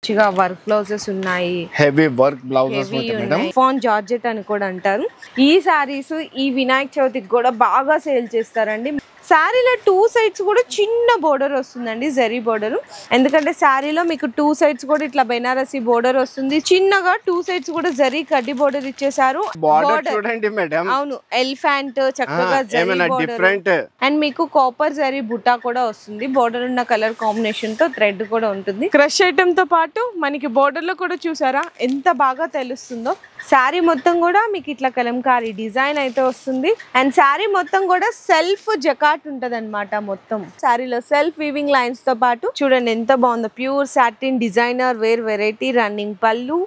మంచిగా work blouses ఉన్నాయి, heavy work blouses ఉన్నాయి, ఫాన్ జార్జెట్ అని కూడా అంటారు. ఈ సారీస్ ఈ వినాయక చవితికి కూడా బాగా సేల్ చేస్తారండి. శారీలో 2 సైడ్స్ కూడా చిన్న బోర్డర్ వస్తుందండి, జరీ బోర్డర్. ఎందుకంటే శారీలో మీకు 2 సైడ్స్ కూడా ఇట్లా బెనారసీ బోర్డర్ వస్తుంది, చిన్నగా 2 సైడ్స్ కూడా జరీ కడ్డీ బోర్డర్ ఇచ్చేసారు. అవును, ఎలిఫెంట్ చక్కగా డిఫరెంట్ అండ్ మీకు కాపర్ జరీ బుట్టా కూడా వస్తుంది. బోర్డర్ ఉన్న కలర్ కాంబినేషన్ తో థ్రెడ్ కూడా ఉంటుంది. క్రష్ ఐటమ్ తో పాటు మనకి బోర్డర్ లో కూడా చూసారా ఎంత బాగా తెలుస్తుందో. శారీ మొత్తం కూడా మీకు ఇట్లా కలంకారీ డిజైన్ అయితే వస్తుంది. అండ్ శారీ మొత్తం కూడా సెల్ఫ్ జకాట్ ఉంటది అనమాట. మొత్తం శారీలో సెల్ఫ్ వీవింగ్ లైన్స్ తో పాటు చూడండి ఎంత బాగుందో. Pure satin designer wear variety running పళ్ళు.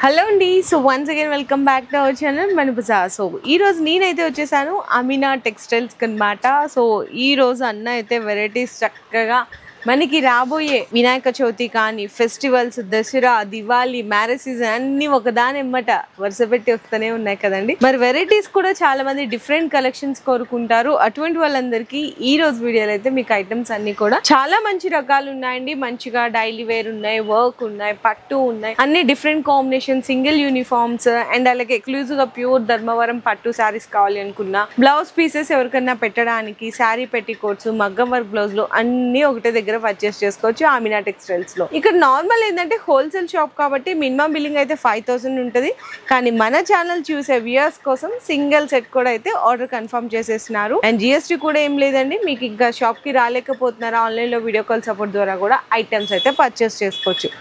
హలో అండి, so once again welcome back to our channel మనపుసా. సో ఈ రోజు నేనైతే వచ్చేసాను అమీనా టెక్స్టైల్స్ అన్నమాట. సో ఈ రోజు అన్న అయితే వెరైటీస్ చక్కగా మనకి రాబోయే వినాయక చవితి కానీ festivals, Dasara, Diwali, marriage season అన్ని ఒకదాని ఎమ్మట వరుస పెట్టి వస్తూనే ఉన్నాయి కదండి. మరి వెరైటీస్ కూడా చాలా మంది డిఫరెంట్ కలెక్షన్స్ కోరుకుంటారు. అటువంటి వాళ్ళందరికీ ఈ రోజు వీడియోలో అయితే మీకు ఐటమ్స్ అన్ని కూడా చాలా మంచి రకాలు ఉన్నాయండి. మంచిగా డైలీ వేర్ ఉన్నాయి, వర్క్ ఉన్నాయి, పట్టు ఉన్నాయి, అన్ని different combination, single uniforms and అలాగే ఎక్స్క్లూజివ్ గా ప్యూర్ ధర్మవరం పట్టు శారీస్ కావాలి అనుకున్నా, బ్లౌజ్ పీసెస్ ఎవరికైనా పెట్టడానికి, శారీ పెట్టికోట్స్, మగ్గం వర్క్ బ్లౌజ్ లో అన్ని ఒకటే దగ్గర పర్చేస్ చేసుకోవచ్చు అమీనా టెక్స్టైల్స్ లో. ఇక్కడ నార్మల్ ఏంటంటే హోల్సేల్ షాప్ కాబట్టి మినిమం బిల్లింగ్ అయితే 5000 ఉంటుంది. కానీ మన ఛానల్ చూసే వ్యూయర్స్ కోసం సింగిల్ సెట్ కూడా అయితే ఆర్డర్ కన్ఫర్మ్ చేసేస్తున్నారు. అండ్ జిఎస్టీ కూడా ఏం లేదండి. మీకు ఇంకా షాప్ కి రాలేకపోతున్నారా, ఆన్లైన్ లో వీడియో కాల్ సపోర్ట్ ద్వారా కూడా ఐటమ్స్ అయితే పర్చేస్ చేసుకోవచ్చు.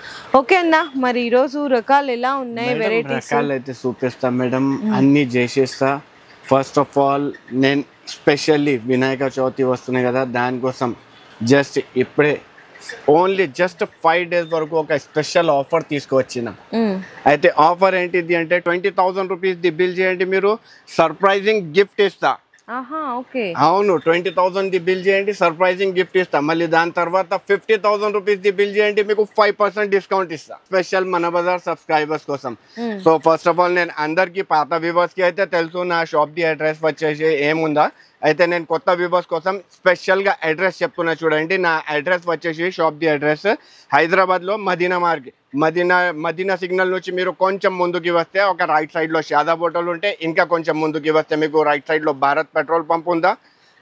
ఓకే అన్న, మరి ఈ రోజు రకాలు ఎలా ఉన్నాయి, వెరైటీస్ అయితే చూపిస్తా మేడం, అన్ని చేసేస్తా. ఫస్ట్ ఆఫ్ ఆల్ నేను స్పెషల్లీ వినాయక చవితి వస్తున్నాయి కదా, దానికోసం జస్ట్ ఇప్పుడే ఓన్లీ జస్ట్ 5 days వరకు ఒక స్పెషల్ ఆఫర్ తీసుకువచ్చిన. అయితే ఆఫర్ ఏంటిది అంటే 20,000 రూపీస్ ది బిల్ చేయండి, మీరు సర్ప్రైజింగ్ గిఫ్ట్ ఇస్తా. అవును, 20,000 ది బిల్ చేయండి, సర్ప్రైజింగ్ గిఫ్ట్ ఇస్తా. మళ్ళీ దాని తర్వాత 50,000 రూపీస్ ది బిల్ చేయండి, మీకు 5% డిస్కౌంట్ ఇస్తా, స్పెషల్ మన బజార్ సబ్స్క్రైబర్స్ కోసం. సో ఫస్ట్ ఆఫ్ ఆల్ నేను అందరికి పాత వ్యూవర్స్ కి అయితే తెలుసు నా షాప్ ది అడ్రస్ వచ్చేసి ఏముందా. అయితే నేను కొత్త వ్యూవర్స్ కోసం స్పెషల్గా అడ్రస్ చెప్తున్నా చూడండి. నా అడ్రస్ వచ్చేసి షాప్ ది అడ్రస్ హైదరాబాద్లో మదీనా మార్కెట్, మదీనా సిగ్నల్ నుంచి మీరు కొంచెం ముందుకి వస్తే ఒక రైట్ సైడ్లో షాదాబ్ హోటల్ ఉంటే, ఇంకా కొంచెం ముందుకి వస్తే మీకు రైట్ సైడ్లో భారత్ పెట్రోల్ పంప్ ఉందా,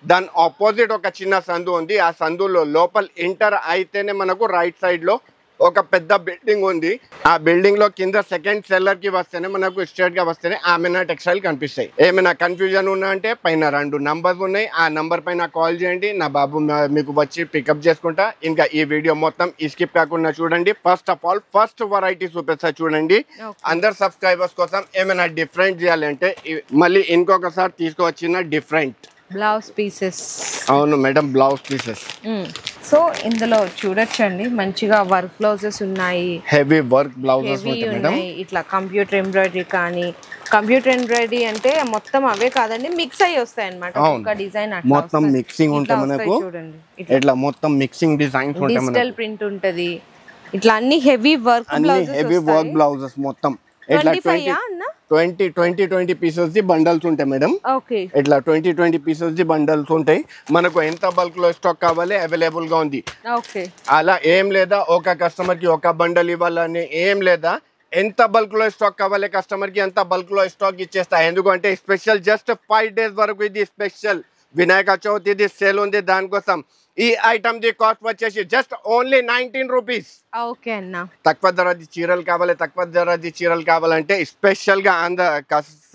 దాని ఆపోజిట్ ఒక చిన్న సందు ఉంది. ఆ సందులో లోపల ఎంటర్ అయితేనే మనకు రైట్ సైడ్లో ఒక పెద్ద బిల్డింగ్ ఉంది. ఆ బిల్డింగ్ లో కింద సెకండ్ సెల్లర్ కి వస్తేనే మనకు స్ట్రేట్ గా వస్తేనే అమీనా టెక్స్టైల్ కనిపిస్తాయి. ఏమైనా కన్ఫ్యూజన్ ఉన్నా అంటే పైన 2 నంబర్స్ ఉన్నాయి, ఆ నంబర్ పైన కాల్ చేయండి, నా బాబు మీకు వచ్చి పికప్ చేసుకుంటా. ఇంకా ఈ వీడియో మొత్తం స్కిప్ కాకుండా చూడండి. First of all first variety చూపిస్తా చూడండి. అందరు సబ్స్క్రైబర్స్ కోసం ఏమైనా డిఫరెంట్ చేయాలంటే మళ్ళీ ఇంకొకసారి తీసుకువచ్చిన డిఫరెంట్ బ్లౌజ్ పీసెస్. అవును మేడం, బ్లౌజ్ పీసెస్. సో ఇందులో చూడొచ్చండి మంచిగా వర్క్ బ్లౌజెస్ ఉన్నాయి, హెవీ వర్క్ బ్లౌజెస్ ఉన్నాయి. ఇట్లా కంప్యూటర్ ఎంబ్రాయిడరీ కానీ, కంప్యూటర్ ఎంబ్రాయిడరీ అంటే మొత్తం అవే కాదండి, మిక్స్ అయ్యి వస్తాయి అన్నమాట. ఒక డిజైన్ మొత్తం మిక్సింగ్ ఉంటాయి మనకు. చూడండి ఇట్లా మొత్తం మిక్సింగ్ డిజైన్స్ ఉంటాయి, డిజిటల్ ప్రింట్ ఉంటది. ఇట్లా అన్ని heavy work blouses, heavy work blouses మొత్తం. ఇట్లా 20 పీసెస్ ది బండల్స్ ఉంటాయి మేడం. ఇట్లా 20 పీసెస్ ది బండల్స్ ఉంటాయి. మనకు ఎంత బల్క్ లో స్టాక్ కావాలి అవైలబుల్ గా ఉంది. అలా ఏం లేదా ఒక కస్టమర్ కి ఒక బండల్ ఇవ్వాలని ఏం లేదా, ఎంత బల్క్ లో స్టాక్ కావాలి కస్టమర్ కి అంత బల్క్ లో స్టాక్ ఇచ్చేస్తా. ఎందుకంటే స్పెషల్ జస్ట్ 5 days వరకు ఇది స్పెషల్ వినాయక చవితి ఇది సేల్ ఉంది. దానికోసం ఈ ఐటమ్ ది కాస్ట్ వచ్చేసి జస్ట్ ఓన్లీ 19 రూపీస్. ఓకే అన్న, తక్కువ ధరది చీరలు కావాలి, తక్కువ ధరది చీరలు కావాలంటే స్పెషల్ గా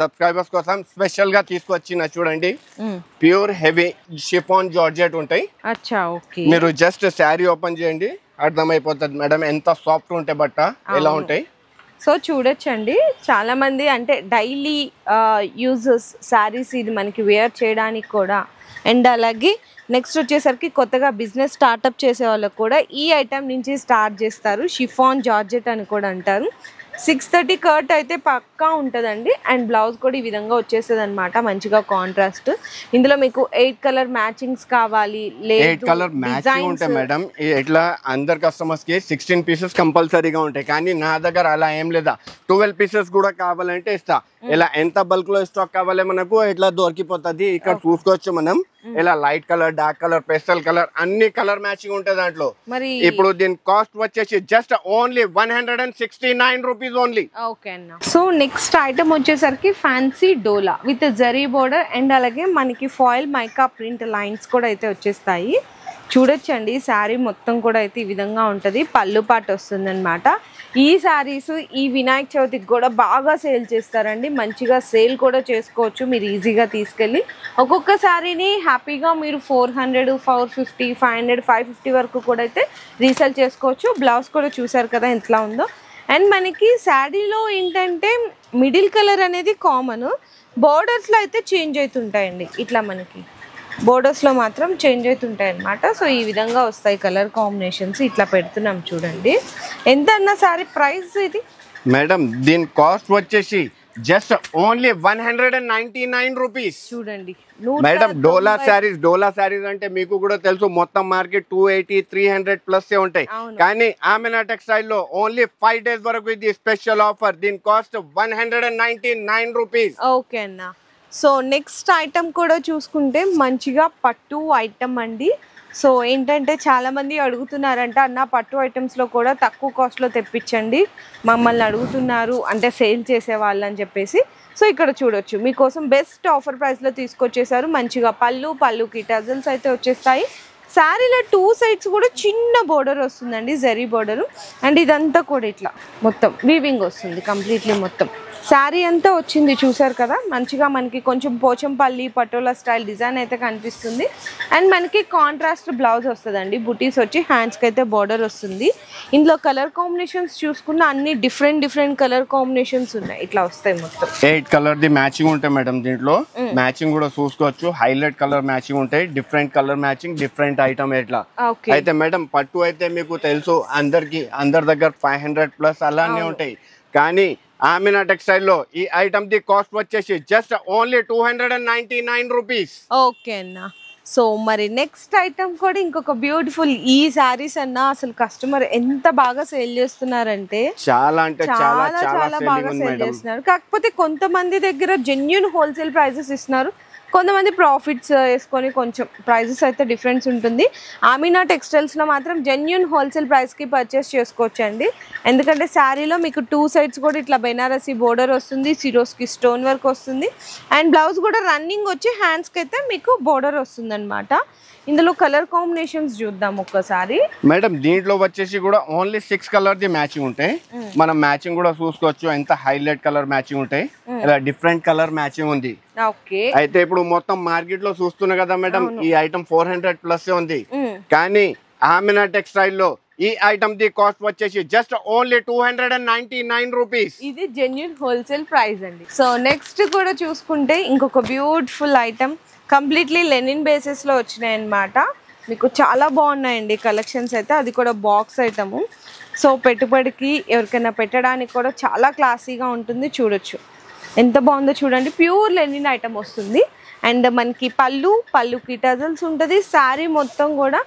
సబ్స్క్రైబర్స్ కోసం స్పెషల్ గా తీసుకొచ్చిన చూడండి. ప్యూర్ హెవీ షిఫాన్ జార్జెట్ ఉంటాయి. మీరు జస్ట్ శారీ ఓపెన్ చేయండి, అర్థమైపోతుంది మేడం ఎంత సాఫ్ట్ ఉంటాయి బట్ట, ఎలా ఉంటాయి. సో చూడొచ్చండి, చాలా మంది అంటే డైలీ యూజెస్ శారీస్ ఇది మనకి వేర్ చేయడానికి కూడా. అండ్ అలాగే నెక్స్ట్ వచ్చేసరికి కొత్తగా బిజినెస్ స్టార్ట్అప్ చేసే వాళ్ళకు కూడా ఈ ఐటమ్ నుంచి స్టార్ట్ చేస్తారు. షిఫాన్ జార్జెట్ అని కూడా అంటారు. 630 కట్ అయితే పక్కా ఉంటుందండి. అండ్ బ్లౌజ్ కూడా ఈ విధంగా వచ్చేస్తుంది అనమాట, మంచిగా కాంట్రాస్ట్. ఇందులో మీకు 8 కలర్ మ్యాచింగ్స్ కావాలి, 8 కలర్ మ్యాచింగ్ ఉంటాయి మేడం. ఇట్లా అందరు కస్టమర్స్ కి 16 పీసెస్ కంపల్సరీగా ఉంటాయి, కానీ నా దగ్గర అలా ఏం లేదా, 12 పీసెస్ కూడా కావాలంటే ఇస్తా. ఇలా ఎంత బల్క్ లో స్టాక్ కావాలి మనకు ఇట్లా దొరికిపోతుంది. ఇక్కడ చూసుకోవచ్చు మనం, ఇలా light colour, dark colour, pastel colour, అన్ని కలర్ మ్యాచింగ్ ఉంటాయి దాంట్లో. మరి ఇప్పుడు దీని కాస్ట్ వచ్చేసి just only 169 rupees only. Okay అన్న. సో నెక్స్ట్ ఐటమ్ వచ్చేసరికి ఫ్యాన్సీ డోలా విత్ జరీ బోర్డర్ అండ్ అలాగే మనకి ఫాయిల్ మైకా ప్రింట్ లైన్స్ కూడా అయితే వచ్చేస్తాయి. చూడొచ్చండి, శారీ మొత్తం కూడా అయితే ఈ విధంగా ఉంటుంది, పళ్ళు పాటు వస్తుంది అనమాట. ఈ శారీస్ ఈ వినాయక చవితికి కూడా బాగా సేల్ చేస్తారండి, మంచిగా సేల్ కూడా చేసుకోవచ్చు మీరు ఈజీగా తీసుకెళ్ళి. ఒక్కొక్క శారీని హ్యాపీగా మీరు 400, 450, 500, 550 వరకు కూడా అయితే రీసేల్ చేసుకోవచ్చు. బ్లౌజ్ కూడా చూసారు కదా ఎట్లా ఉందో. అండ్ మనకి శారీలో ఏంటంటే మిడిల్ కలర్ అనేది కామన్, బోర్డర్స్లో అయితే చేంజ్ అవుతుంటాయండి. ఇట్లా మనకి బోర్డర్స్లో మాత్రం చేంజ్ అవుతుంటాయి అన్నమాట. సో ఈ విధంగా వస్తాయి కలర్ కాంబినేషన్స్. ఇట్లా పెడుతున్నాం చూడండి. ఎంత అన్న సారీ ప్రైస్ ఇది మేడం? దీని కాస్ట్ వచ్చేసి జస్ట్ ఓన్లీ 199 రూపీస్. చూడండి మేడం, డోలా శారీస్ అంటే మీకు కూడా తెలుసు, మొత్తం మార్కెట్ 280, 300 ప్లస్ ఉంటాయి. కానీ ఆమెనా టెక్స్టైల్ లో ఓన్లీ 5 డేస్ వరకు ఇది స్పెషల్ ఆఫర్. దీని కాస్ట్ 199 రూపీస్. ఓకే అన్న. సో నెక్స్ట్ ఐటమ్ కూడా చూసుకుంటే మంచిగా పట్టు ఐటమ్ అండి. సో ఏంటంటే చాలామంది అడుగుతున్నారంట, అన్న పట్టు ఐటమ్స్లో కూడా తక్కువ కాస్ట్లో తెప్పించండి మమ్మల్ని అడుగుతున్నారు, అంటే సేల్ చేసే వాళ్ళు అని చెప్పేసి. సో ఇక్కడ చూడొచ్చు, మీకోసం బెస్ట్ ఆఫర్ ప్రైస్లో తీసుకొచ్చేసారు. మంచిగా పళ్ళుకి టజల్స్ అయితే వచ్చేస్తాయి. శారీలో 2 సైడ్స్ కూడా చిన్న బోర్డర్ వస్తుందండి, జరీ బోర్డరు. అండ్ ఇదంతా కూడా ఇట్లా మొత్తం వీవింగ్ వస్తుంది కంప్లీట్లీ. మొత్తం శారీ అంతా వచ్చింది చూసారు కదా, మంచిగా మనకి కొంచెం పోచంపల్లి పటోలా స్టైల్ డిజైన్ అయితే కనిపిస్తుంది. అండ్ మనకి కాంట్రాస్ట్ బ్లౌజ్ వస్తుందండి, బుటీస్ వచ్చి హ్యాండ్స్కి అయితే బోర్డర్ వస్తుంది. ఇందులో కలర్ కాంబినేషన్స్ చూసుకున్న అన్ని డిఫరెంట్ కలర్ కాంబినేషన్స్ ఉన్నాయి, ఇట్లా వస్తాయి మొత్తం. 8 కలర్ ది మ్యాచింగ్ ఉంటాయి మేడం. దీంట్లో మ్యాచింగ్ కూడా చూసుకోవచ్చు, హైలైట్ కలర్ మ్యాచింగ్ ఉంటాయి, different colour matching, different item ఎట్లా. అయితే మేడం పట్టు అయితే మీకు తెలుసు అందరి దగ్గర 500 ప్లస్ అలానే ఉంటాయి, కానీ ఆమెనా టెక్స్టైల్ లో ఈ ఐటమ్ ది కాస్ట్ వచ్చేసి జస్ట్ ఓన్లీ 299 రూపీస్. ఓకే అన్న. సో మరి నెక్స్ట్ ఐటమ్ కూడా ఇంకొక బ్యూటిఫుల్, ఈ శారీస్ అన్న అసలు కస్టమర్ ఎంత బాగా సేల్ చేస్తున్నారంటే చాలా బాగా సేల్ చేస్తున్నారు. కాకపోతే కొంతమంది దగ్గర జెన్యూన్ హోల్సేల్ ప్రైజెస్ ఇస్తున్నారు, కొంతమంది ప్రాఫిట్స్ వేసుకొని కొంచెం ప్రైజెస్ అయితే డిఫరెన్స్ ఉంటుంది. ఆమీనా టెక్స్టైల్స్లో మాత్రం జెన్యూన్ హోల్సేల్ ప్రైస్కి పర్చేస్ చేసుకోవచ్చండి. ఎందుకంటే శారీలో మీకు 2 సైడ్స్ కూడా ఇట్లా బెనారసీ బోర్డర్ వస్తుంది, సిరోస్కి స్టోన్ వర్క్ వస్తుంది. అండ్ బ్లౌజ్ కూడా రన్నింగ్ వచ్చి హ్యాండ్స్కి అయితే మీకు బోర్డర్ వస్తుంది అనమాట. ఇందులో కలర్ కాంబినేషన్స్ చూద్దాం ఒక్కసారి. మేడం దీంట్లో వచ్చేసి కూడా ఓన్లీ 6 కలర్ ది మ్యాచింగ్ ఉంటాయి. మనం మ్యాచింగ్ కూడా చూసుకోవచ్చు, ఎంత హైలైట్ కలర్ మ్యాచింగ్ ఉంటాయి, ఇలా డిఫరెంట్ కలర్ మ్యాచింగ్ ఉంది. అయితే ఇప్పుడు మొత్తం మార్కెట్ లో చూస్తున్నా కదా మేడం, ఈ ఐటమ్ 400 ప్లస్ ఉంది, కానీ ఆమెనా టెక్స్టైల్ లో ఈ ఐటమ్ ది కాస్ట్ వచ్చేసి జస్ట్ ఓన్లీ 299 రూపీస్. ఇది జెన్యూన్ హోల్సేల్ ప్రైస్ అండి. సో నెక్స్ట్ కూడా చూసుకుంటే ఇంకొక beautiful item, completely linen basis లో వచ్చినాయి అన్నమాట. మీకు చాలా బాగున్నాయండి కలెక్షన్స్ అయితే, అది కూడా బాక్స్ ఐటము. సో పెట్టుబడికి ఎవరికైనా పెట్టడానికి కూడా చాలా క్లాసీగా ఉంటుంది. చూడొచ్చు ఎంత బాగుందో చూడండి, ప్యూర్ లెనిన్ ఐటమ్ వస్తుంది. అండ్ మనకి పళ్ళుకి టజల్స్ ఉంటుంది. శారీ మొత్తం కూడా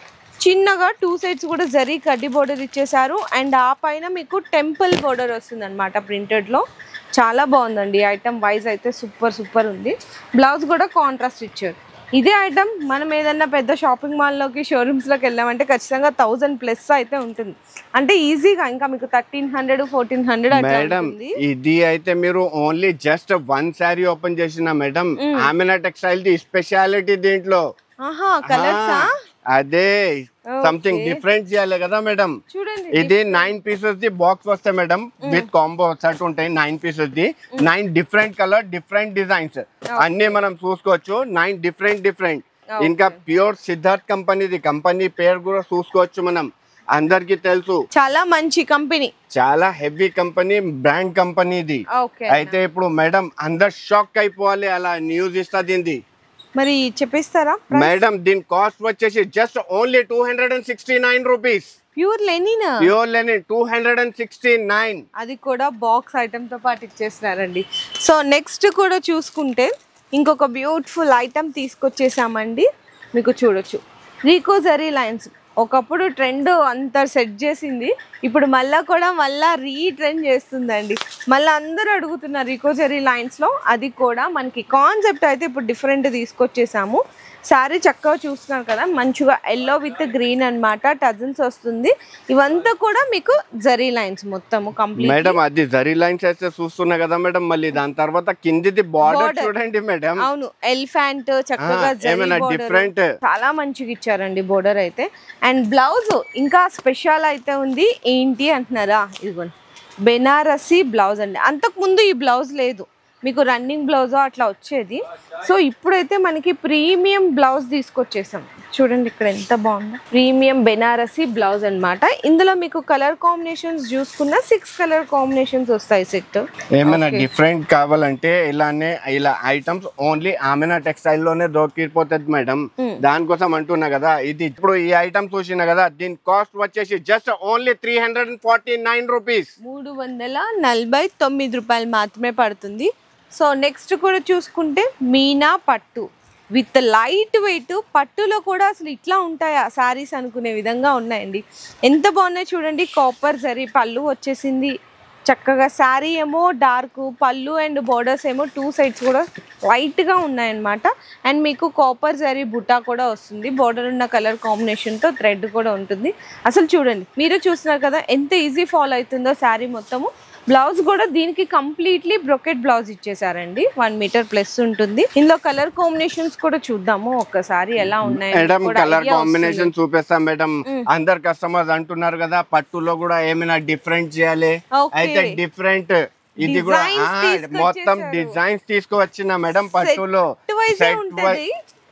చిన్నగా 2 సైడ్స్ కూడా జరీ కడ్డీ బోర్డర్ ఇచ్చేసారు. అండ్ ఆ పైన మీకు టెంపుల్ బోర్డర్ వస్తుంది అనమాట ప్రింటెడ్లో. చాలా బాగుందండి ఐటమ్ వైజ్ అయితే, సూపర్ ఉంది. బ్లౌజ్ కూడా కాంట్రాస్ట్ ఇచ్చారు. ఇదే ఐటమ్ మనం ఏదన్నా పెద్ద షాపింగ్ మాల్లోకి షోరూమ్స్లోకి వెళ్ళామంటే ఖచ్చితంగా 1000 ప్లస్ అయితే ఉంటుంది, అంటే ఈజీగా ఇంకా మీకు 1300, 1400 మేడం. ఇది అయితే మీరు ఓన్లీ జస్ట్ 1 శారీ ఓపెన్ చేసిన మేడం, ఆమెనా టెక్స్టైల్ ది స్పెషాలిటీ దీంట్లో. కలర్సా? అదే సంథింగ్ డిఫరెంట్ చేయాలి కదా మేడం. చూడండి, ఇది 9 పీసెస్ ది బాక్స్ వస్తాయి మేడం, విత్ కాంబో సెట్ ఉంటాయి. 9 pieces the 9 different colour, different designs అన్ని మనం చూసుకోవచ్చు. 9 డిఫరెంట్. ఇంకా ప్యూర్ సిద్ధార్థ్ కంపెనీది, కంపెనీ పేరు కూడా చూసుకోవచ్చు మనం, అందరికి తెలుసు, చాలా మంచి కంపెనీ, చాలా హెవీ కంపెనీ, బ్రాండ్ కంపెనీది. అయితే ఇప్పుడు మేడం అందరు షాక్ అయిపోవాలి, అలా న్యూస్ ఇస్తా దీనిది. మరి చెప్పేస్తారా మేడం? దీని కాస్ట్ వచ్చేసి just only 269 rupees. Pure linen. 269. అది కూడా బాక్స్ ఐటమ్ తో పాటు ఇచ్చేస్తున్నారండి. సో నెక్స్ట్ కూడా చూసుకుంటే ఇంకొక బ్యూటిఫుల్ ఐటమ్ తీసుకొచ్చేసామండి. మీకు చూడొచ్చు రీకో జరీ లైన్స్. ఒకప్పుడు ట్రెండ్ అంత సెట్ చేసింది, ఇప్పుడు మళ్ళీ రీట్రెండ్ చేస్తుందండి. మళ్ళీ అందరూ అడుగుతున్నారు రీకో జరీ లైన్స్లో. అది కూడా మనకి కాన్సెప్ట్ అయితే ఇప్పుడు డిఫరెంట్ తీసుకొచ్చేసాము. శారీ చక్కగా చూస్తున్నారు కదా, మంచిగా ఎల్లో విత్ గ్రీన్ అన్నమాట, టజల్స్ వస్తుంది. ఇవంతా కూడా మీకు జరీ లైన్స్ మొత్తము కంప్లీట్. మేడం అది జరీ లైన్స్ అయితే చూస్తున్నా కదా మేడం, మళ్ళీ దాని తర్వాత కిందిది బార్డర్ చూడండి మేడం. అవును, ఎలిఫెంట్ చక్కగా డిఫరెంట్, చాలా మంచిగా ఇచ్చారండి బోర్డర్ అయితే. అండ్ బ్లౌజ్ ఇంకా స్పెషల్ అయితే ఉంది. ఏంటి అంటున్నారా, ఇదిగోండి బెనారసి బ్లౌజ్ అండి. అంతకు ముందు ఈ బ్లౌజ్ లేదు, మీకు రన్నింగ్ బ్లౌజ్ అట్లా వచ్చేది. సో ఇప్పుడైతే మనకి ప్రీమియం బ్లౌజ్ తీసుకొచ్చేసాం. చూడండి ఇక్కడ ఎంత బాగుందో, ప్రీమియం బెనారసి బ్లౌజ్ అన్నమాట. ఇందులో మీకు కలర్ కాంబినేషన్స్ చూసుకున్న 6 కలర్ కాంబినేషన్స్ వస్తాయి సెట్. ఏమైనా డిఫరెంట్ కావాలంటే ఇలా ఐటమ్స్ ఓన్లీ ఆమెనా టెక్స్టైల్ లోనే దొరికిపోతుంది మేడం. దానికోసం అంటున్నా కదా. ఇది ఇప్పుడు ఈ ఐటమ్ చూసినా కదా, దీని కాస్ట్ వచ్చేసి జస్ట్ ఓన్లీ 349 రూపీస్. 349 రూపాయలు మాత్రమే పడుతుంది. సో నెక్స్ట్ కూడా చూసుకుంటే మీనా పట్టు విత్ లైట్ వెయిట్. పట్టులో కూడా అసలు ఇట్లా ఉంటాయా శారీస్ అనుకునే విధంగా ఉన్నాయండి. ఎంత బాగున్నాయి చూడండి. కాపర్ జరీ పళ్ళు వచ్చేసింది చక్కగా. శారీ ఏమో డార్క్, పళ్ళు అండ్ బోర్డర్స్ ఏమో 2 సైడ్స్ కూడా వైట్గా ఉన్నాయన్నమాట. అండ్ మీకు కాపర్ జరీ బుటా కూడా వస్తుంది. బోర్డర్ ఉన్న కలర్ కాంబినేషన్తో థ్రెడ్ కూడా ఉంటుంది. అసలు చూడండి, మీరు చూస్తున్నారు కదా ఎంత ఈజీ ఫాల్ అవుతుందో శారీ మొత్తము. బ్లౌజ్ కూడా దీనికి కంప్లీట్లీ బ్రొకెట్ బ్లౌజ్ ఇచ్చేసారండి. 1 మీటర్ ప్లస్ ఉంటుంది. ఇందులో కలర్ కాంబినేషన్స్ కూడా చూద్దాము ఒక్కసారి ఎలా ఉన్నాయి. మేడం కలర్ కాంబినేషన్ చూపిస్తాం మేడం. అందరు కస్టమర్స్ అంటున్నారు కదా పట్టులో కూడా ఏమైనా డిఫరెంట్ చేయాలి, అయితే డిఫరెంట్ ఇది కూడా మొత్తం డిజైన్స్ తీసుకువచ్చిన మేడం. పట్టులో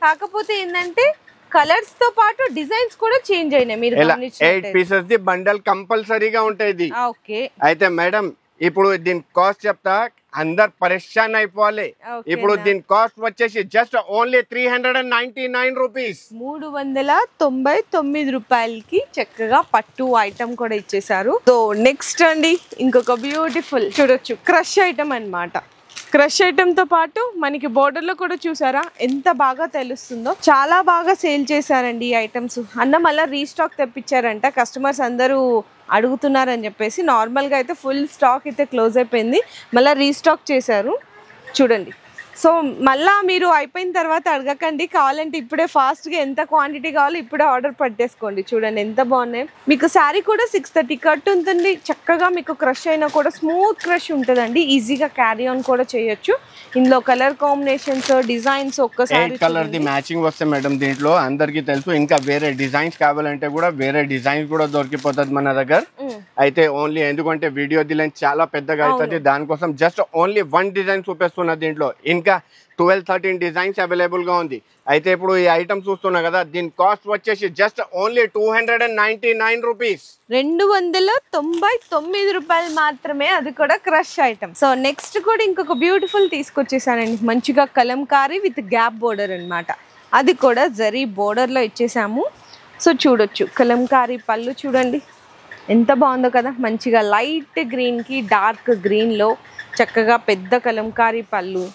కాకపోతే ఏంటంటే కలర్స్ తో పాటు డిజైన్స్ కూడా చేంజ్ అయినాయి. మీరు 8 పీసెస్ ది బండల్ కంపల్సరీగా ఉంటాయి. అయితే మేడం ఇప్పుడు దీని కాస్ట్ చెప్తా, అందరు పరేషాన్ అయిపోవాలి. ఇప్పుడు దీని కాస్ట్ వచ్చేసి జస్ట్ ఓన్లీ 399 రూపీస్. 399 రూపాయలకి చక్కగా పట్టు ఐటమ్ కూడా ఇచ్చేసారు. సో నెక్స్ట్ అండి ఇంకొక బ్యూటిఫుల్ చూడొచ్చు క్రష్ ఐటమ్ అన్నమాట. క్రష్ ఐటమ్ తో పాటు మనకి బోర్డర్ లో కూడా చూసారా ఎంత బాగా తెలుస్తుందో. చాలా బాగా సేల్ చేశారండి ఈ ఐటమ్స్. అన్న మళ్ళీ రీస్టాక్ తెప్పించారంట, కస్టమర్స్ అందరూ అడుగుతున్నారని చెప్పేసి. నార్మల్గా అయితే ఫుల్ స్టాక్ అయితే క్లోజ్ అయిపోయింది, మళ్ళీ రీస్టాక్ చేశారు. చూడండి, సో మళ్ళీ మీరు అయిపోయిన తర్వాత అడగకండి, కావాలంటే ఇప్పుడే ఫాస్ట్గా ఎంత క్వాంటిటీ కావాలో ఇప్పుడే ఆర్డర్ పట్టేసుకోండి. చూడండి ఎంత బాగున్నాయి. మీకు శారీ కూడా 630 కట్ ఉంటుంది. చక్కగా మీకు క్రష్ అయినా కూడా స్మూత్ క్రష్ ఉంటుందండి. ఈజీగా క్యారీ ఆన్ కూడా చేయొచ్చు. ఇందులో కలర్ కాంబినేషన్స్ డిజైన్స్ ఒక్కసారి కలర్ ది మ్యాచింగ్ వస్తే మేడం దీంట్లో అందరికి తెలుసు. ఇంకా వేరే డిజైన్స్ కావాలంటే కూడా వేరే డిజైన్స్ కూడా దొరికిపోతుంది మన దగ్గర. అయితే ఓన్లీ ఎందుకంటే వీడియో లెంత్ చాలా పెద్దగా అవుతుంది, దానికోసం జస్ట్ ఓన్లీ 1 డిజైన్ చూపిస్తున్నా. దీంట్లో ఇంకా 12-13 డిజైన్స్ అవైలబుల్ గా ఉంది. అయితే ఇప్పుడు ఈ ఐటమ్ చూస్తున్నా కదా, దీని కాస్ట్ వచ్చేసి జస్ట్ ఓన్లీ 299 రూపీస్. 299 రూపాయలు మాత్రమే, అది కూడా క్రష్ ఐటమ్. సో నెక్స్ట్ కూడా ఇంకొక బ్యూటిఫుల్ తీసుకొచ్చేసానండి. మంచిగా కలంకారీ విత్ గ్యాప్ బోర్డర్ అన్నమాట. అది కూడా జరీ బోర్డర్ లో ఇచ్చేసాము. సో చూడొచ్చు కలంకారీ పళ్ళు చూడండి ఎంత బాగుందో కదా. మంచిగా లైట్ గ్రీన్ కి డార్క్ గ్రీన్ లో చక్కగా పెద్ద కలంకారీ పళ్ళు.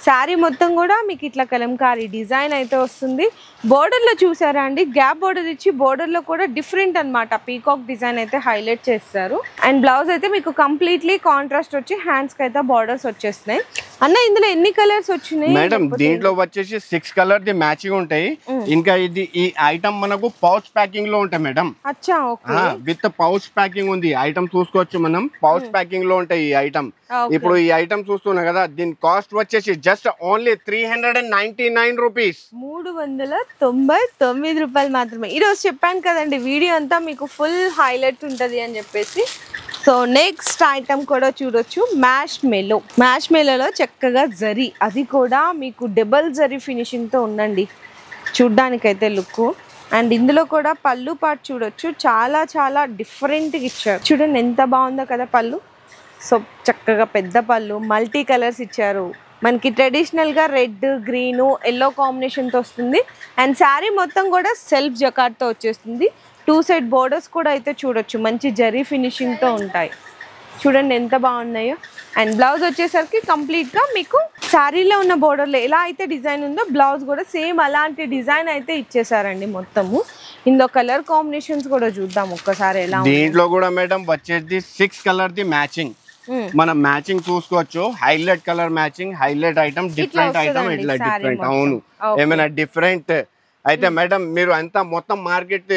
శారీ మొత్తం కూడా మీకు ఇట్లా కలంకారీ డిజైన్ అయితే వస్తుంది. బోర్డర్లో చూసారా అండి, గ్యాప్ బోర్డర్ ఇచ్చి బోర్డర్లో కూడా డిఫరెంట్ అన్నమాట. పీకాక్ డిజైన్ అయితే హైలైట్ చేస్తారు. అండ్ బ్లౌజ్ అయితే మీకు కంప్లీట్లీ కాంట్రాస్ట్ వచ్చి హ్యాండ్స్కి అయితే బార్డర్స్ వచ్చేస్తున్నాయి. అన్న ఇందులో ఎన్ని కలర్స్ వచ్చినాయి మేడం? దీంట్లో వచ్చేసి 6 కలర్ ది మ్యాచింగ్ ఉంటాయి. ఇంకా ఇది ఈ ఐటమ్ మనకు పౌచ్ ప్యాకింగ్ లో ఉంటాయి మేడం. అచ్చా, ఓకే. విత్ పౌచ్ ప్యాకింగ్ ఉంది. ఐటమ్ చూసుకోవచ్చు మనం, పౌచ్ ప్యాకింగ్ లో ఉంటాయి ఈ ఐటమ్. ఇప్పుడు ఈ ఐటమ్ చూస్తున్నా కదా, దీని కాస్ట్ వచ్చేసి జస్ట్ ఓన్లీ 399 రూపీస్. 399 రూపాయలు మాత్రమే. ఈరోజు చెప్పాను కదండి వీడియో అంతా మీకు ఫుల్ హైలైట్ ఉంటుంది అని చెప్పేసి. సో నెక్స్ట్ ఐటమ్ కూడా చూడొచ్చు, మ్యాష్ మెలో. మ్యాష్ మెలోలో చక్కగా జరీ, అది కూడా మీకు డబల్ జరీ ఫినిషింగ్తో ఉందండి చూడ్డానికైతే లుక్. అండ్ ఇందులో కూడా పళ్ళు పాటు చూడొచ్చు, చాలా చాలా డిఫరెంట్గా ఇచ్చారు. చూడండి ఎంత బాగుందో కదా పళ్ళు. సో చక్కగా పెద్ద పళ్ళు, మల్టీ కలర్స్ ఇచ్చారు. మనకి ట్రెడిషనల్గా రెడ్, గ్రీను, ఎల్లో కాంబినేషన్తో వస్తుంది. అండ్ శారీ మొత్తం కూడా సెల్ఫ్ జకార్డ్తో వచ్చేస్తుంది. 2 సైడ్ బోర్డర్స్ కూడా అయితే చూడొచ్చు, మంచి జరీ ఫినిషింగ్ తో ఉంటాయి. చూడండి ఎంత బాగున్నాయో. అండ్ బ్లౌజ్ వచ్చేసరికి కంప్లీట్ గా మీకు శారీలో ఉన్న బోర్డర్లో ఎలా అయితే డిజైన్ ఉందో బ్లౌజ్ కూడా సేమ్ అలాంటి డిజైన్ అయితే ఇచ్చేసారండి మొత్తము. ఇందులో కలర్ కాంబినేషన్స్ కూడా చూద్దాం ఒక్కసారి ఎలా. దీంట్లో కూడా మేడం వచ్చేది 6 కలర్ ది మ్యాచింగ్. మనం మ్యాచింగ్ చూసుకోవచ్చు. Highlight colour matching, highlight item, different item, ఇట్లా డిఫరెంట్. అవును, ఏమైనా డిఫరెంట్ అయితే మేడం మీరు ఎంత మొత్తం మార్కెట్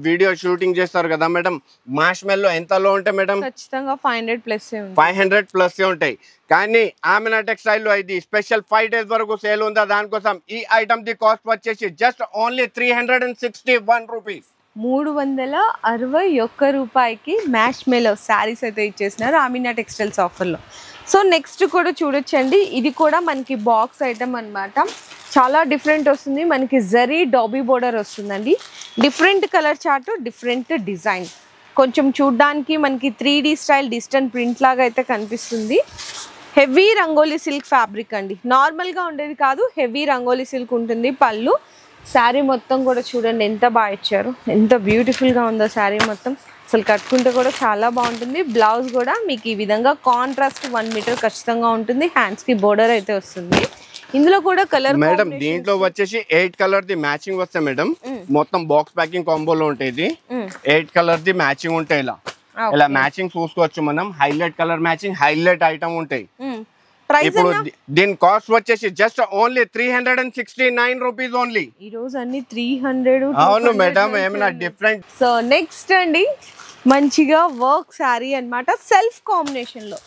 వీడియో షూటింగ్ చేస్తారు కదా మేడం, మార్ష్మెల్లో ఎంతలో ఉంటాయి మేడం? ఖచ్చితంగా 500+ ఉంటాయి. కానీ ఆమినా టెక్స్టైల్ లో ఇది స్పెషల్ 5 days వరకు సేల్ ఉందా, దానికోసం ఈ ఐటమ్ ది కాస్ట్ వచ్చేసి జస్ట్ ఓన్లీ 361 రూపీస్. 361 రూపాయికి మ్యాష్మెలో శారీస్ అయితే ఇచ్చేసినారు ఆమినా టెక్స్టైల్స్ ఆఫర్లో. సో నెక్స్ట్ కూడా చూడొచ్చండి, ఇది కూడా మనకి బాక్స్ ఐటమ్ అన్నమాట. చాలా డిఫరెంట్ వస్తుంది, మనకి జరీ డాబీ బోర్డర్ వస్తుందండి. Different colour chart, different design, కొంచెం చూడ్డానికి మనకి 3D స్టైల్ డిజిటల్ ప్రింట్ లాగా అయితే కనిపిస్తుంది. హెవీ రంగోలీ సిల్క్ ఫ్యాబ్రిక్ అండి, నార్మల్గా ఉండేది కాదు, హెవీ రంగోలీ సిల్క్ ఉంటుంది. పళ్ళు శారీ మొత్తం కూడా చూడండి ఎంత బాగా ఇచ్చారు, ఎంత బ్యూటిఫుల్గా ఉందో శారీ మొత్తం. అసలు కట్టుకుంటే కూడా చాలా బాగుంటుంది. బ్లౌజ్ కూడా మీకు ఈ విధంగా కాంట్రాస్ట్ 1 మీటర్ ఖచ్చితంగా ఉంటుంది. హ్యాండ్స్కి బోర్డర్ అయితే వస్తుంది. ఇందులో కూడా కలర్ మేడం దీంట్లో వచ్చేసి 8 కలర్ ది మ్యాచింగ్ వస్తాయి మేడం. మొత్తం బాక్స్ ప్యాకింగ్ కాంబోలో ఉంటాయి. 8 కలర్ ది మ్యాచింగ్ ఉంటాయి. ఇలా మ్యాచింగ్ చూసుకోవచ్చు మనం. Highlight colour matching, highlight item ఉంటాయి. ఇప్పుడు దీని కాస్ట్ వచ్చేసి జస్ట్ ఓన్లీ 369 రూపీస్ ఓన్లీ. ఈ రోజు అన్ని 300. అవును మేడం, ఏమైనా డిఫరెంట్. సో నెక్స్ట్ అండి, మంచిగా వర్క్ శారీ అన్నమాట. సెల్ఫ్ కాంబినేషన్ లో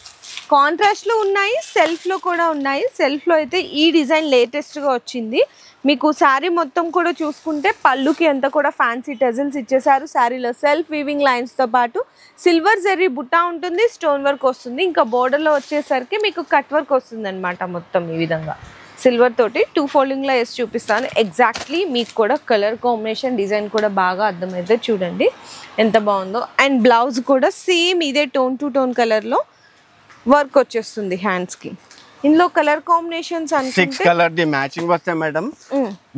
కాంట్రాస్ట్ లో ఉన్నాయి, సెల్ఫ్ లో కూడా ఉన్నాయి. సెల్ఫ్ లో అయితే ఈ డిజైన్ లేటెస్ట్ గా వచ్చింది. మీకు శారీ మొత్తం కూడా చూసుకుంటే పళ్ళుకి అంతా కూడా ఫ్యాన్సీ టెజల్స్ ఇచ్చేసారు. శారీలో సెల్ఫ్ వీవింగ్ లైన్స్ తో పాటు సిల్వర్ జెర్రీ బుట్టా ఉంటుంది, స్టోన్ వర్క్ వస్తుంది. ఇంకా బోర్డర్ లో వచ్చేసరికి మీకు కట్ వర్క్ వస్తుంది అనమాట. మొత్తం ఈ విధంగా సిల్వర్ తోటి 2 folding లో వేసి చూపిస్తాను. ఎగ్జాక్ట్లీ మీకు కూడా కలర్ కాంబినేషన్, డిజైన్ కూడా బాగా అర్థమైతే చూడండి ఎంత బాగుందో. అండ్ బ్లౌజ్ కూడా సేమ్ ఇదే టోన్ టు టోన్ కలర్ లో వర్క్ వచ్చేస్తుంది హ్యాండ్స్ కి. ఇందులో colour combinations 6 colour the matching వస్తాయి మేడం.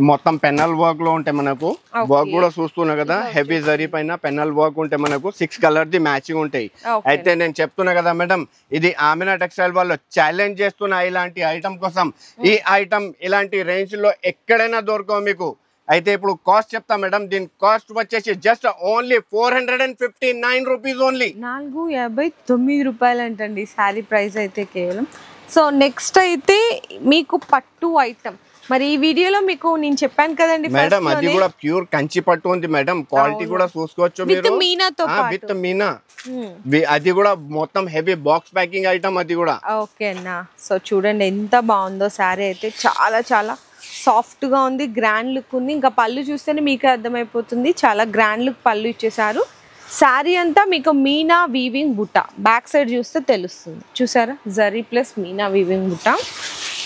మొత్తం పెన్నల్ వర్క్ లో ఉంటాయి మనకు. వర్క్ కూడా చూస్తున్నా కదా, హెవీ జరీ పైన పెన్నల్ వర్క్ ఉంటాయి మనకు. 6 కలర్ ది మ్యాచింగ్ ఉంటాయి. అయితే నేను చెప్తున్నా కదా మేడం, ఇది ఆమినా టెక్స్టైల్ వాళ్ళు ఛాలెంజ్ చేస్తున్నా ఇలాంటి ఐటమ్ కోసం. ఈ ఐటమ్ ఇలాంటి రేంజ్ లో ఎక్కడైనా దొరకవు మీకు. అయితే ఇప్పుడు కాస్ట్ చెప్తా మేడం. దీని కాస్ట్ వచ్చేసి జస్ట్ ఓన్లీ 459 రూపీస్ ఓన్లీ. 459 రూపాయలు అంటండి శారీ ప్రైస్ అయితే కేవలం. సో నెక్స్ట్ అయితే మీకు పట్టు ఐటమ్. మరి ఈ వీడియోలో మీకు నేను చెప్పాను కదండి మేడం, అది కూడా ప్యూర్ కంచి పట్టు ఉంది మేడం. క్వాలిటీ కూడా చూసుకోవచ్చు మీరు. విత్ మీనా, అది కూడా మొత్తం హెవీ బాక్స్ ప్యాకింగ్ ఐటమ్ అది కూడా. ఓకే అన్నా. సో చూడండి ఎంత బాగుందో శారీ అయితే, చాలా చాలా సాఫ్ట్ గా ఉంది, గ్రాండ్ లుక్ ఉంది. ఇంకా పళ్ళు చూస్తేనే మీకు అర్థమైపోతుంది, చాలా గ్రాండ్ లుక్ పళ్ళు ఇచ్చేసారు. శారీ అంతా మీకు మీనా వీవింగ్ బుట్ట, బ్యాక్ సైడ్ చూస్తే తెలుస్తుంది. చూసారా, జరీ ప్లస్ మీనా వీవింగ్ బుట్ట.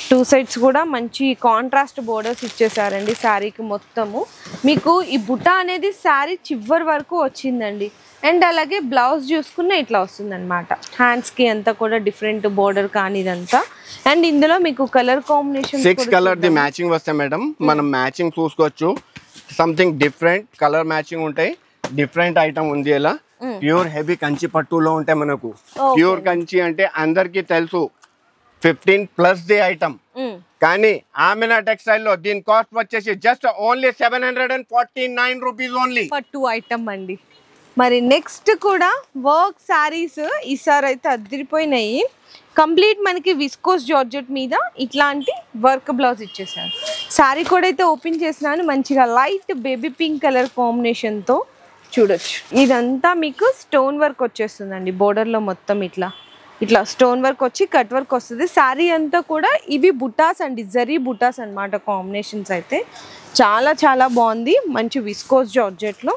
2 సైడ్స్ కూడా మంచి కాంట్రాస్ట్ బోర్డర్స్ ఇచ్చేసారండి శారీకి మొత్తము. మీకు ఈ బుట్ట అనేది శారీ చివరి వరకు వచ్చిందండి. అండ్ అలాగే బ్లౌజ్ చూసుకున్న ఇట్లా వస్తుంది అనమాట. హ్యాండ్స్కి అంతా కూడా డిఫరెంట్ బోర్డర్ కానీ ఇదంతా. అండ్ ఇందులో మీకు colour combination 6 colour the matching వస్తాయి మేడం. మనం మ్యాచింగ్ చూసుకోవచ్చు. సంథింగ్ డిఫరెంట్ కలర్ మ్యాచింగ్ ఉంటాయి. డిఫరెంట్ ఐటమ్ ఉంది. ఇలా ప్యూర్ హెవీ కంచి పట్టులో ఉంటాయి మనకు. ప్యూర్ కంచి అంటే అందరికి తెలుసు, 15+ ది ఐటమ్. కానీ ఆమినా టెక్స్టైల్ లో దీని కాస్ట్ వచ్చేసి జస్ట్ ఓన్లీ 749 రూపీస్ ఓన్లీ. పట్టు ఐటమ్ అండి. మరి నెక్స్ట్ కూడా వర్క్ శారీస్ ఈసారి అయితే అదిరిపోయినాయి. కంప్లీట్ మనకి విస్కోస్ జార్జెట్ మీద ఇట్లాంటి వర్క్ బ్లౌజ్ ఇచ్చేసారు. శారీ కూడా అయితే ఓపెన్ చేసినాను. మంచిగా లైట్ బేబీ పింక్ కలర్ కాంబినేషన్తో చూడొచ్చు. ఇదంతా మీకు స్టోన్ వర్క్ వచ్చేస్తుందండి. బోర్డర్లో మొత్తం ఇట్లా ఇట్లా స్టోన్ వర్క్ వచ్చి కట్ వర్క్ వస్తుంది. శారీ అంతా కూడా ఇవి బుటాస్ అండి, జరీ బుటాస్ అన్నమాట. కాంబినేషన్స్ అయితే చాలా చాలా బాగుంది. మంచి విస్కోస్ జార్జెట్లో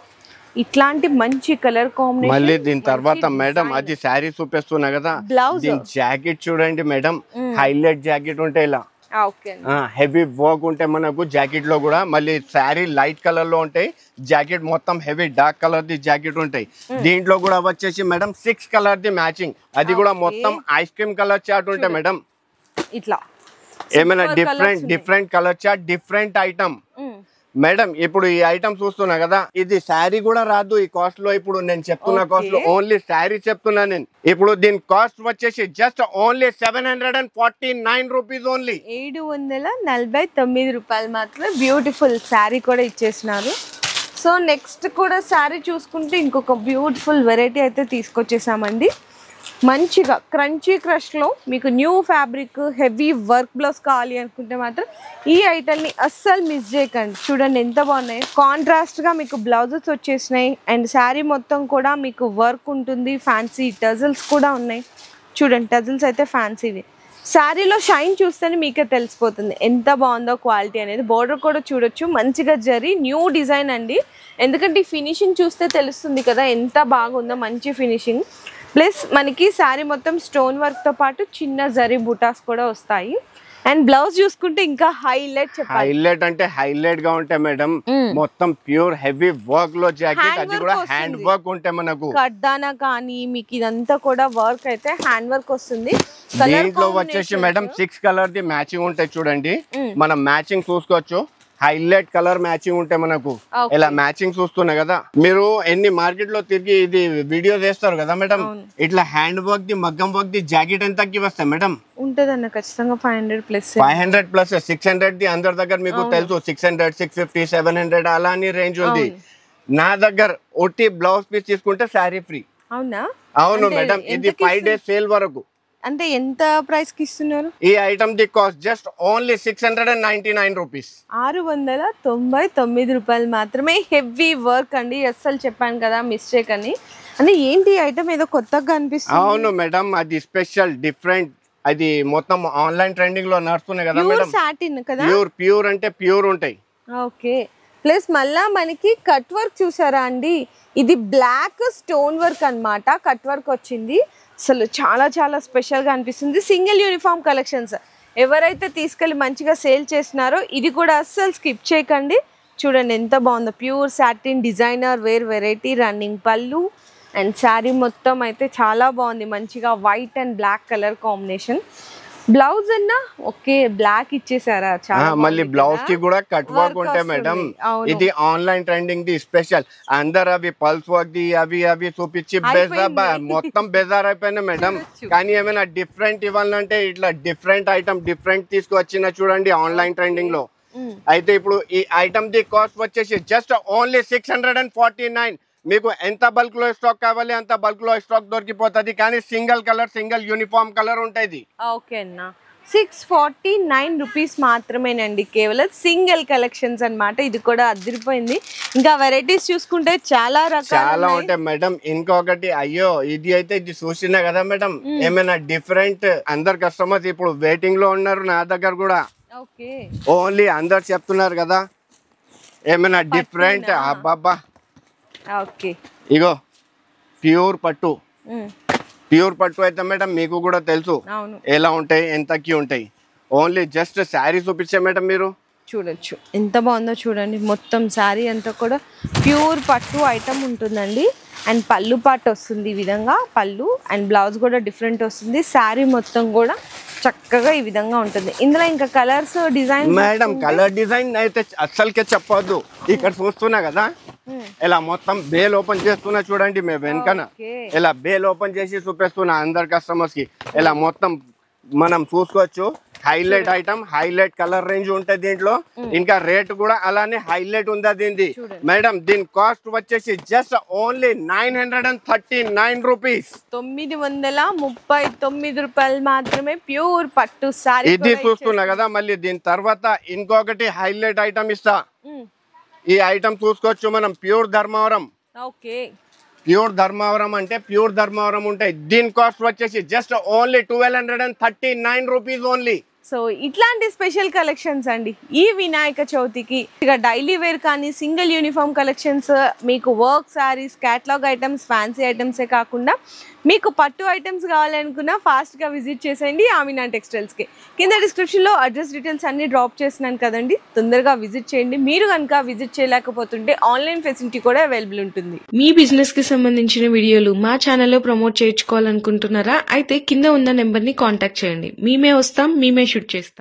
ఇట్లాంటి మంచి కలర్ కాంబినేషన్. మళ్ళీ దీని తర్వాత మేడం అది శారీ చూపిస్తున్నా కదా, బ్లౌజ్ జాకెట్ చూడండి మేడం. హైలైట్ జాకెట్ ఉంటాయి ఇలా, హెవీ వర్క్ ఉంటాయి మనకు జాకెట్ లో కూడా. మళ్ళీ శారీ లైట్ కలర్ లో ఉంటాయి, జాకెట్ మొత్తం heavy dark colour the jacket ఉంటాయి. దీంట్లో కూడా వచ్చేసి మేడం 6 కలర్ ది మ్యాచింగ్. అది కూడా మొత్తం ఐస్ క్రీమ్ కలర్ చార్ట్ ఉంటాయి మేడం. ఇట్లా ఏమైనా different colour chart, different item. Madam ఇప్పుడు ఈ ఐటమ్ చూస్తున్నా కదా, ఇది శారీ కూడా రాదు ఈ కాస్ట్ లో. ఇప్పుడు నేను చెప్తున్న కాస్ట్ లో ఓన్లీ శారీ చెప్తున్నా నేను. ఇప్పుడు దీని కాస్ట్ వచ్చేసి జస్ట్ ఓన్లీ 749 రూపీస్ ఓన్లీ. 749 రూపాయలు మాత్రమే. బ్యూటిఫుల్ శారీ కూడా ఇచ్చేసినారు. సో నెక్స్ట్ కూడా శారీ చూసుకుంటే ఇంకొక బ్యూటిఫుల్ వెరైటీ అయితే తీసుకొచ్చేసామండి. మంచిగా క్రంచీ క్రష్లో మీకు new fabric heavy work blouse కావాలి అనుకుంటే మాత్రం ఈ ఐటమ్ని అస్సలు మిస్ చేయకండి. చూడండి ఎంత బాగున్నాయి. కాంట్రాస్ట్గా మీకు బ్లౌజెస్ వచ్చేసినాయి అండ్ శారీ మొత్తం కూడా మీకు వర్క్ ఉంటుంది. ఫ్యాన్సీ టజల్స్ కూడా ఉన్నాయి. చూడండి టజల్స్ అయితే ఫ్యాన్సీవి. శారీలో షైన్ చూస్తేనే మీకే తెలిసిపోతుంది ఎంత బాగుందో క్వాలిటీ అనేది. బోర్డర్ కూడా చూడొచ్చు మంచిగా జరీ న్యూ డిజైన్ అండి. ఎందుకంటే ఈ ఫినిషింగ్ చూస్తే తెలుస్తుంది కదా ఎంత బాగుందో. మంచి ఫినిషింగ్ ప్లస్ మనకి శారీ మొత్తం స్టోన్ వర్క్తో పాటు చిన్న జరీ బుటాస్ కూడా వస్తాయి. అండ్ బ్లౌజ్ చూసుకుంటే ఇంకా హైలైట్ చెప్పాలి. హైలైట్ అంటే హైలైట్ గా ఉంటాయి మేడం. మొత్తం ప్యూర్ హెవీ వర్క్ లో జాకెట్, అది కూడా హ్యాండ్ వర్క్ ఉంటే మనకు కడ్దానా కానీ మీకు ఇదంతా కూడా వర్క్ అయితే హ్యాండ్ వర్క్ వస్తుంది. దీంట్లో వచ్చేసి మేడం 6 కలర్ ది మ్యాచింగ్ ఉంటాయి. చూడండి మనం మ్యాచింగ్ చూసుకోవచ్చు. హైలైట్ కలర్ మ్యాచింగ్ ఉంటే మనకు ఇలా మ్యాచింగ్ చూస్తున్నా కదా మీరు. ఎన్ని మార్కెట్ లో తిరిగి ఇది వీడియో చేస్తారు కదా మేడం, ఇట్లా హ్యాండ్ వర్క్ ది మగ్గం వర్క్ ది జాకెట్ ఎంతకి వస్తాయి మేడం? ఉంటదన్న ఖచ్చితంగా 500 ప్లస్ 600 ది అందరి దగ్గర మీకు తెలుసు. 600, 650, 700 అలా అని రేంజ్ ఉంది. నా దగ్గర ఒట్టి బ్లౌజ్ పీస్ తీసుకుంటే శారీ ఫ్రీ. అవునా? అవును మేడం. ఇది 5 days సేల్ వరకు. అంటే ఎంత ప్రైస్ కి ఇస్తున్నారు? ఈ ఐటమ్ ది కాస్ట్ జస్ట్ ఓన్లీ 699 రూపీస్. 699 రూపాయలు మాత్రమే. హెవీ వర్క్ అండి. అస్సలు చెప్పాను కదా మిస్టేక్ అని. అంటే ఏంటి ఐటమ్ ఏదో కొత్తగా అనిపిస్తుంది. అవును మేడం, అది స్పెషల్ డిఫరెంట్. అది మొత్తం ఆన్లైన్ ట్రెండింగ్ లో నడుస్తున్నాయి కదా మేడం. సాటిన్ కదా, ప్యూర్ అంటే ప్యూర్ ఉంటాయి. ఓకే. ప్లస్ మళ్ళా మనకి కట్ వర్క్ చూసారా అండి, ఇది బ్లాక్ స్టోన్ వర్క్ అన్నమాట. కట్ వర్క్ వచ్చింది. అసలు చాలా చాలా స్పెషల్గా అనిపిస్తుంది. సింగిల్ యూనిఫామ్ కలెక్షన్స్ ఎవరైతే తీసుకెళ్ళి మంచిగా సేల్ చేస్తున్నారో ఇది కూడా అస్సలు స్కిప్ చేయకండి. చూడండి ఎంత బాగుందో. Pure satin designer wear variety running పళ్ళు అండ్ శారీ మొత్తం అయితే చాలా బాగుంది. మంచిగా white and black colour combination. Blouse అన్నా ఓకే బ్లాక్ ఇచ్చేసారా? మళ్ళీ బ్లౌజ్ కి కూడా కట్ వర్క్ ఉంటాయి మేడం. ఇది ఆన్లైన్ ట్రెండింగ్ ది స్పెషల్. అందరు అవి పల్స్ వర్క్ ది అవి చూపించి మొత్తం బేజార్ అయిపోయినా మేడం. కానీ ఏమైనా డిఫరెంట్ ఇవ్వాలంటే ఇట్లా డిఫరెంట్ ఐటమ్ డిఫరెంట్ తీసుకువచ్చిన చూడండి ఆన్లైన్ ట్రెండింగ్ లో. అయితే ఇప్పుడు ఈ ఐటమ్ ది కాస్ట్ వచ్చేసి జస్ట్ ఓన్లీ 649. మీకు ఎంత బల్క్ లో స్టాక్ కావాలి అంత బల్క్ లో స్టాక్ దొరికిపోతుంది. కానీ single colour single uniform colour ఉంటుంది. ఓకే అన్న. 649 రూపీస్ మాత్రమేనండి. కేవలం సింగిల్ కలెక్షన్స్ అన్నమాట. ఇది కూడా అదిరిపోయింది. ఇంకా వెరైటీస్ చూసుకుంటే చాలా చాలా ఉంటాయి మేడం. ఇంకొకటి అయ్యో ఇది అయితే ఇది చూసినా కదా మేడం, ఏమైనా డిఫరెంట్. అందరు కస్టమర్స్ ఇప్పుడు వెయిటింగ్ లో ఉన్నారు నా దగ్గర కూడా. ఓకే ఓన్లీ అందరు చెప్తున్నారు కదా ఏమైనా డిఫరెంట్. అబ్బాబ్బా ఓకే ఇగో ప్యూర్ పట్టు. ప్యూర్ పట్టు అయితే మేడం మీకు కూడా తెలుసు ఎలా ఉంటాయి ఎంతకి ఉంటాయి. ఓన్లీ జస్ట్ శారీ చూపించే మేడం మీరు చూడొచ్చు ఎంత బాగుందో. చూడండి మొత్తం శారీ అంతా కూడా ప్యూర్ పట్టు ఐటమ్ ఉంటుందండి. అండ్ పళ్ళు పాట వస్తుంది ఈ విధంగా పళ్ళు. అండ్ బ్లౌజ్ కూడా డిఫరెంట్ వస్తుంది. శారీ మొత్తం కూడా చక్కగా ఈ విధంగా ఉంటుంది. ఇందులో ఇంకా colours design madam colour design అయితే అస్సలకే చెప్పొద్దు. ఇక్కడ చూస్తున్నా కదా ఇలా మొత్తం బేల్ ఓపెన్ చేస్తున్నా చూడండి. మేము వెనకన ఇలా బేల్ ఓపెన్ చేసి చూపిస్తున్నా అందరు కస్టమర్స్ కి. ఇలా మొత్తం మనం చూసుకోవచ్చు. Highlight item highlight colour range ఉంటుంది దీంట్లో. ఇంకా రేట్ కూడా అలానే హైలైట్ ఉందా దీనిది మేడం. దీని కాస్ట్ వచ్చేసి జస్ట్ ఓన్లీ 939 రూపీస్. 939 రూపాయలు మాత్రమే. ప్యూర్ పట్టు సారీ ఇది చూస్తున్నా కదా. మళ్ళీ దీని తర్వాత ఇంకొకటి హైలైట్ ఐటమ్ ఇస్తా. ఈ ఐటమ్ చూసుకోవచ్చు మనం pure Dharmavaram. Okay pure Dharmavaram అంటే ప్యూర్ ధర్మవరం ఉంటాయి. దీని కాస్ట్ వచ్చేసి just only 1239 rupees only. So ఇట్లాంటి స్పెషల్ కలెక్షన్స్ అండి ఈ వినాయక చవితికి. ఇక డైలీ వేర్ కానీ సింగిల్ యూనిఫామ్ కలెక్షన్స్, మీకు work saris, catalogue items, fancy ఐటమ్సే కాకుండా మీకు పట్టు ఐటమ్స్ కావాలనుకున్నా ఫాస్ట్గా విజిట్ చేసేయండి ఆమినా టెక్స్టైల్స్కి. కింద డిస్క్రిప్షన్లో అడ్రస్ డీటెయిల్స్ అన్ని డ్రాప్ చేస్తున్నాను కదండి, తొందరగా విజిట్ చేయండి. మీరు కనుక విజిట్ చేయలేకపోతుంటే ఆన్లైన్ ఫెసిలిటీ కూడా అవైలబుల్ ఉంటుంది. మీ బిజినెస్కి సంబంధించిన వీడియోలు మా ఛానల్లో ప్రమోట్ చేయించుకోవాలనుకుంటున్నారా? అయితే కింద ఉన్న నెంబర్ని కాంటాక్ట్ చేయండి. మేమే వస్తాం, మేమే షూట్ చేస్తాం.